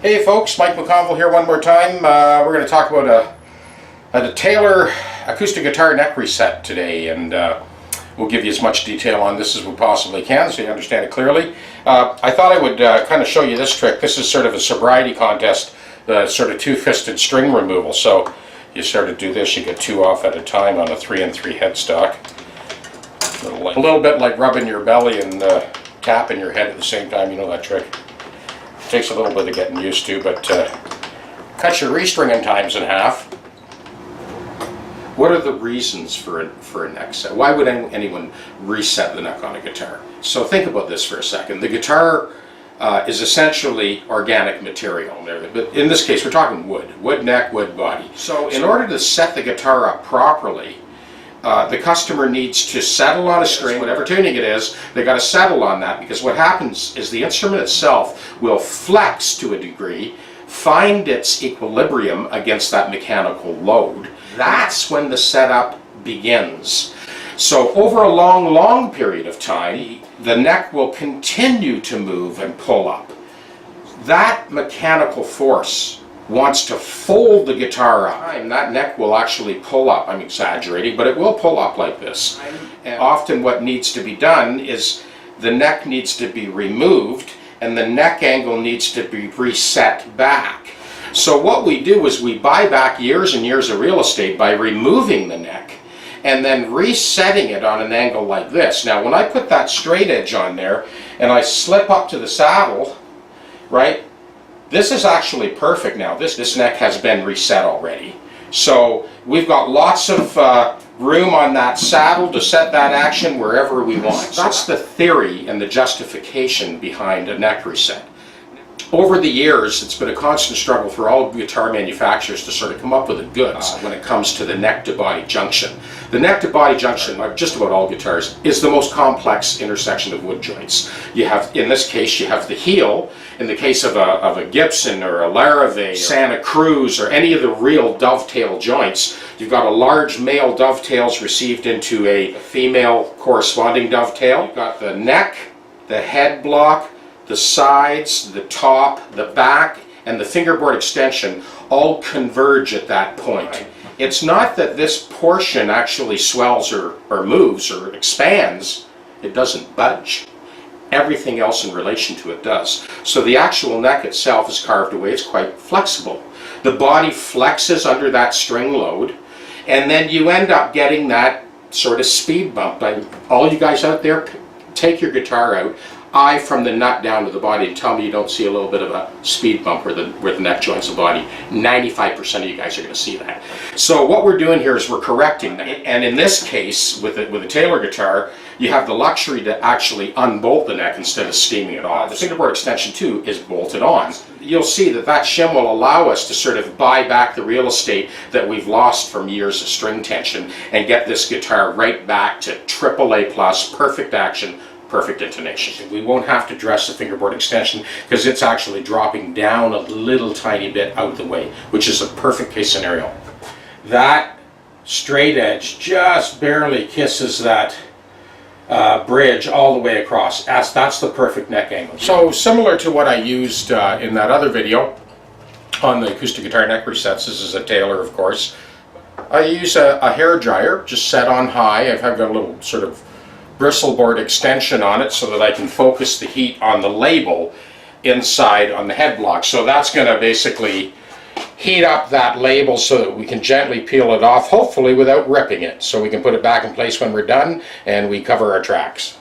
Hey folks, Mike McConville here one more time. We're going to talk about a Taylor acoustic guitar neck reset today, and we'll give you as much detail on this as we possibly can so you understand it clearly. I thought I would kind of show you this trick. This is sort of a sobriety contest, the sort of two-fisted string removal. So you sort of do this, you get two off at a time on a 3-and-3 headstock. A little bit like rubbing your belly and tapping your head at the same time, you know that trick. Takes a little bit of getting used to, but cut your restringing times in half. What are the reasons for a neck set? Why would anyone reset the neck on a guitar? So think about this for a second. The guitar is essentially organic material, but in this case we're talking wood neck, wood body. So in order to set the guitar up properly, the customer needs to settle on a string, whatever tuning it is, they got to settle on that, because what happens is the instrument itself will flex to a degree, find its equilibrium against that mechanical load. That's when the setup begins. So over a long period of time, the neck will continue to move and pull up. That mechanical force wants to fold the guitar up, and that neck will actually pull up. I'm exaggerating, but it will pull up like this. And often what needs to be done is the neck needs to be removed and the neck angle needs to be reset back. So what we do is we buy back years and years of real estate by removing the neck and then resetting it on an angle like this. Now when I put that straight edge on there and I slip up to the saddle, right, this is actually perfect now. This neck has been reset already. So we've got lots of room on that saddle to set that action wherever we want. That's the theory and the justification behind a neck reset. Over the years, it's been a constant struggle for all guitar manufacturers to sort of come up with the goods when it comes to the neck-to-body junction. The neck-to-body junction, like just about all guitars, is the most complex intersection of wood joints. You have, in this case, you have the heel. In the case of a Gibson or a Larrivee, Santa Cruz, or any of the real dovetail joints, you've got a large male dovetails received into a female corresponding dovetail. You've got the neck, the head block, the sides, the top, the back, and the fingerboard extension all converge at that point. Right. It's not that this portion actually swells or moves or expands. It doesn't budge. Everything else in relation to it does. So the actual neck itself is carved away. It's quite flexible. The body flexes under that string load, and then you end up getting that sort of speed bump. All you guys out there, take your guitar out, eye from the nut down to the body, and tell me you don't see a little bit of a speed bump where the neck joins the body. 95% of you guys are going to see that. So what we're doing here is we're correcting that. And in this case, with a Taylor guitar, you have the luxury to actually unbolt the neck instead of steaming it off. The fingerboard extension too is bolted on. You'll see that shim will allow us to sort of buy back the real estate that we've lost from years of string tension and get this guitar right back to AAA+, perfect action, perfect intonation. We won't have to dress the fingerboard extension because it's actually dropping down a little tiny bit out of the way, which is a perfect case scenario. That straight edge just barely kisses that bridge all the way across. That's the perfect neck angle. So similar to what I used in that other video on the acoustic guitar neck resets, this is a Taylor, of course. I use a hair dryer just set on high. I've got a little sort of bristleboard extension on it so that I can focus the heat on the label inside on the head block. So that's going to basically heat up that label so that we can gently peel it off, hopefully without ripping it, so we can put it back in place when we're done and we cover our tracks.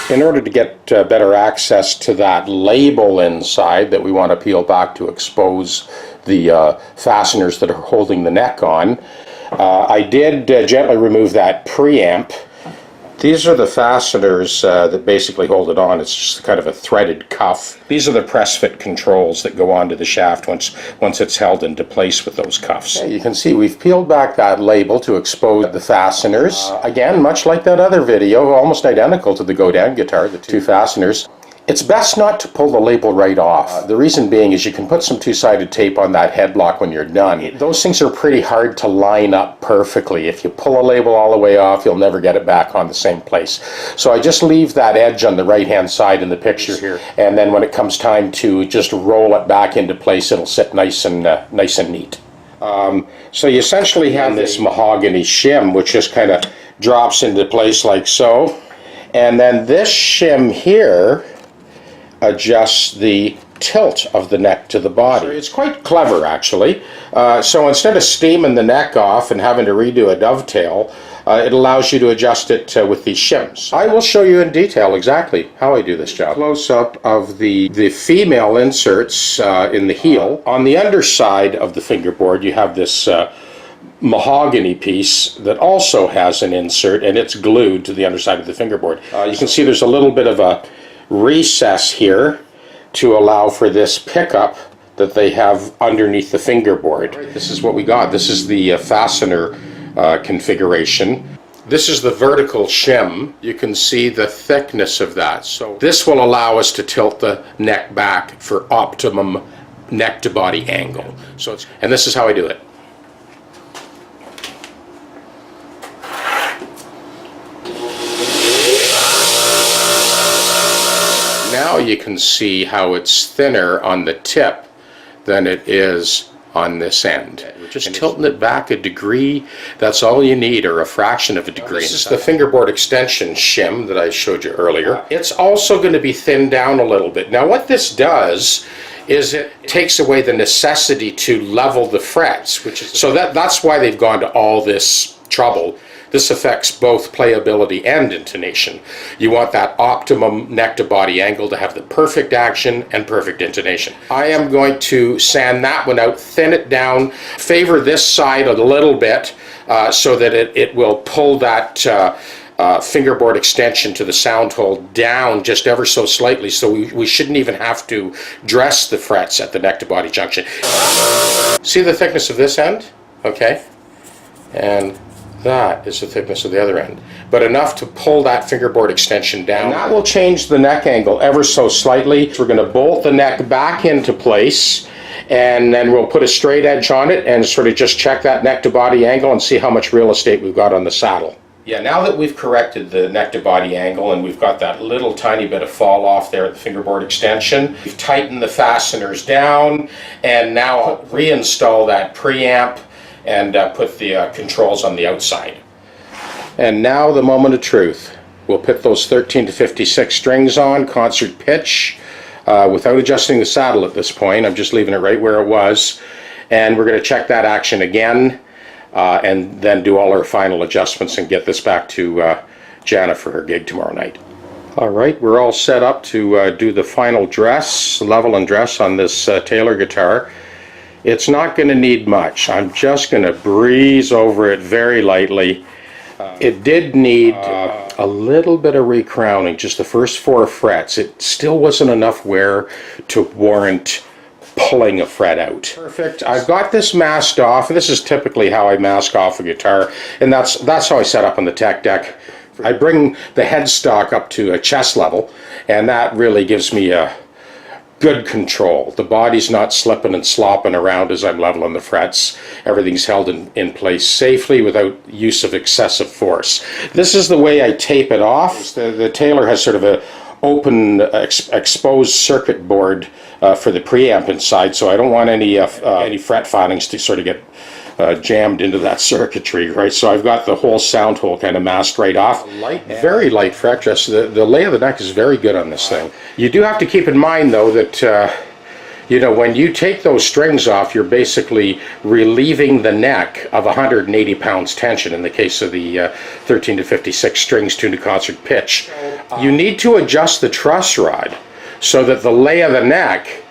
In order to get better access to that label inside that we want to peel back to expose the fasteners that are holding the neck on, I did gently remove that preamp. These are the fasteners that basically hold it on. It's just kind of a threaded cuff. These are the press fit controls that go onto the shaft once it's held into place with those cuffs. You can see we've peeled back that label to expose the fasteners. Again, much like that other video, almost identical to the Godin guitar, the two fasteners. It's best not to pull the label right off. The reason being is you can put some two-sided tape on that headlock when you're done. Those things are pretty hard to line up perfectly. If you pull a label all the way off, you'll never get it back on the same place. So I just leave that edge on the right-hand side in the picture here, and then when it comes time to just roll it back into place, it'll sit nice and neat. So you essentially have this mahogany shim, which just kind of drops into place like so, and then this shim here adjusts the tilt of the neck to the body. So it's quite clever, actually. So instead of steaming the neck off and having to redo a dovetail, it allows you to adjust it with these shims. I will show you in detail exactly how I do this job. Close-up of the female inserts in the heel. On the underside of the fingerboard, you have this mahogany piece that also has an insert, and it's glued to the underside of the fingerboard. You can see there's a little bit of a recess here to allow for this pickup that they have underneath the fingerboard. This is what we got. This is the fastener configuration. This is the vertical shim. You can see the thickness of that. So this will allow us to tilt the neck back for optimum neck to body angle. And this is how I do it. Now you can see how it's thinner on the tip than it is on this end. We're just tilting it back a degree. That's all you need, or a fraction of a degree. This is the fingerboard extension shim that I showed you earlier. It's also going to be thinned down a little bit. Now what this does is it takes away the necessity to level the frets, so that's why they've gone to all this trouble. This affects both playability and intonation. You want that optimum neck to body angle to have the perfect action and perfect intonation. I am going to sand that one out, thin it down, favor this side a little bit so that it will pull that fingerboard extension to the sound hole down just ever so slightly, so we shouldn't even have to dress the frets at the neck to body junction. See the thickness of this end? Okay. And that is the thickness of the other end, but enough to pull that fingerboard extension down. And that will change the neck angle ever so slightly. We're going to bolt the neck back into place, and then we'll put a straight edge on it and sort of just check that neck to body angle and see how much real estate we've got on the saddle. Yeah, now that we've corrected the neck to body angle and we've got that little tiny bit of fall off there at the fingerboard extension, we've tightened the fasteners down, and now I'll reinstall that preamp and put the controls on the outside. And now the moment of truth. We'll put those 13 to 56 strings on, concert pitch, without adjusting the saddle at this point. I'm just leaving it right where it was. And we're going to check that action again, and then do all our final adjustments and get this back to Jana for her gig tomorrow night. All right, we're all set up to do the final dress, level and dress on this Taylor guitar. It's not going to need much. I'm just going to breeze over it very lightly. It did need a little bit of recrowning, just the first 4 frets. It still wasn't enough wear to warrant pulling a fret out. Perfect. I've got this masked off, and this is typically how I mask off a guitar, and that's how I set up on the tech deck. I bring the headstock up to a chest level, and that really gives me a good control. The body's not slipping and slopping around as I'm leveling the frets. Everything's held in place safely without use of excessive force. This is the way I tape it off. The Taylor has sort of a open exposed circuit board for the preamp inside, so I don't want any fret foundings to sort of get jammed into that circuitry, right? So I've got the whole sound hole kind of masked right off. Very light fret dress. The lay of the neck is very good on this thing. You do have to keep in mind, though, that you know, when you take those strings off, you're basically relieving the neck of 180 pounds tension in the case of the 13 to 56 strings tuned to concert pitch. You need to adjust the truss rod so that the lay of the neck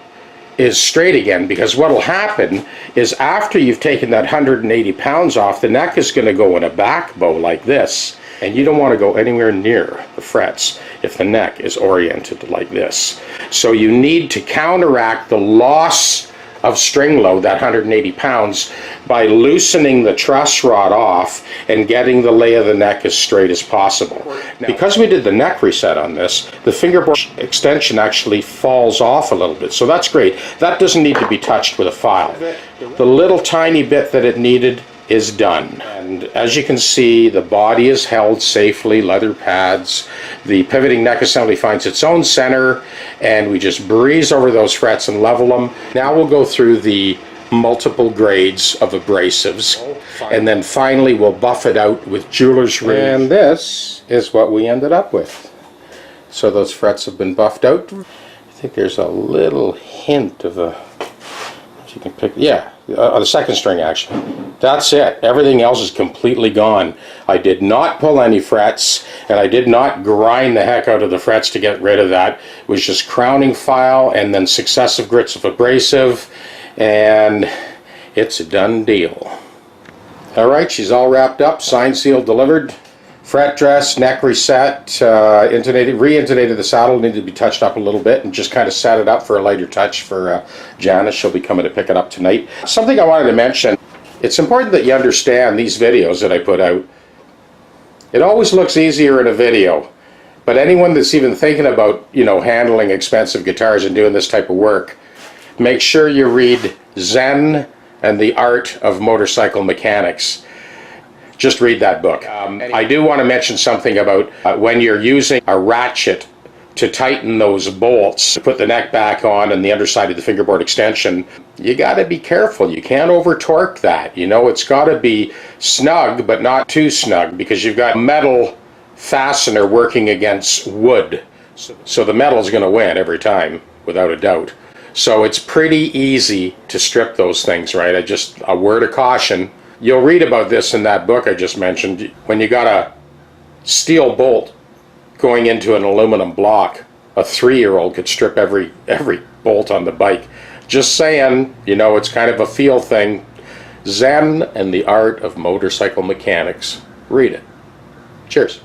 is straight again, because what will happen is after you've taken that 180 pounds off, the neck is going to go in a back bow like this, and you don't want to go anywhere near the frets if the neck is oriented like this. So you need to counteract the loss of string load, that 180 pounds, by loosening the truss rod off and getting the lay of the neck as straight as possible. Now, because we did the neck reset on this, the fingerboard extension actually falls off a little bit, so that's great. That doesn't need to be touched with a file. The little tiny bit that it needed is done. And as you can see, the body is held safely, leather pads. The pivoting neck assembly finds its own center, and we just breeze over those frets and level them. Now we'll go through the multiple grades of abrasives, and then finally we'll buff it out with jeweler's rouge. And this is what we ended up with. So those frets have been buffed out. I think there's a little hint of a, if you can pick, yeah, the second string actually. That's it. Everything else is completely gone. I did not pull any frets, and I did not grind the heck out of the frets to get rid of that. It was just crowning file and then successive grits of abrasive, and it's a done deal. Alright, she's all wrapped up, signed, sealed, delivered. Fret dress, neck reset, re-intonated the saddle, needed to be touched up a little bit, and just kind of set it up for a lighter touch for Janice. She'll be coming to pick it up tonight. Something I wanted to mention, it's important that you understand these videos that I put out. It always looks easier in a video, but anyone that's even thinking about, you know, handling expensive guitars and doing this type of work, make sure you read Zen and the Art of Motorcycle Mechanics. Just read that book. I do want to mention something about when you're using a ratchet to tighten those bolts, to put the neck back on and the underside of the fingerboard extension, you got to be careful. You can't over torque that. You know, it's got to be snug, but not too snug, because you've got metal fastener working against wood. So the metal's going to win every time, without a doubt. So it's pretty easy to strip those things, right? A word of caution. You'll read about this in that book I just mentioned. When you got a steel bolt going into an aluminum block, a 3-year-old could strip every bolt on the bike. Just saying, you know, it's kind of a feel thing. Zen and the Art of Motorcycle Mechanics. Read it. Cheers.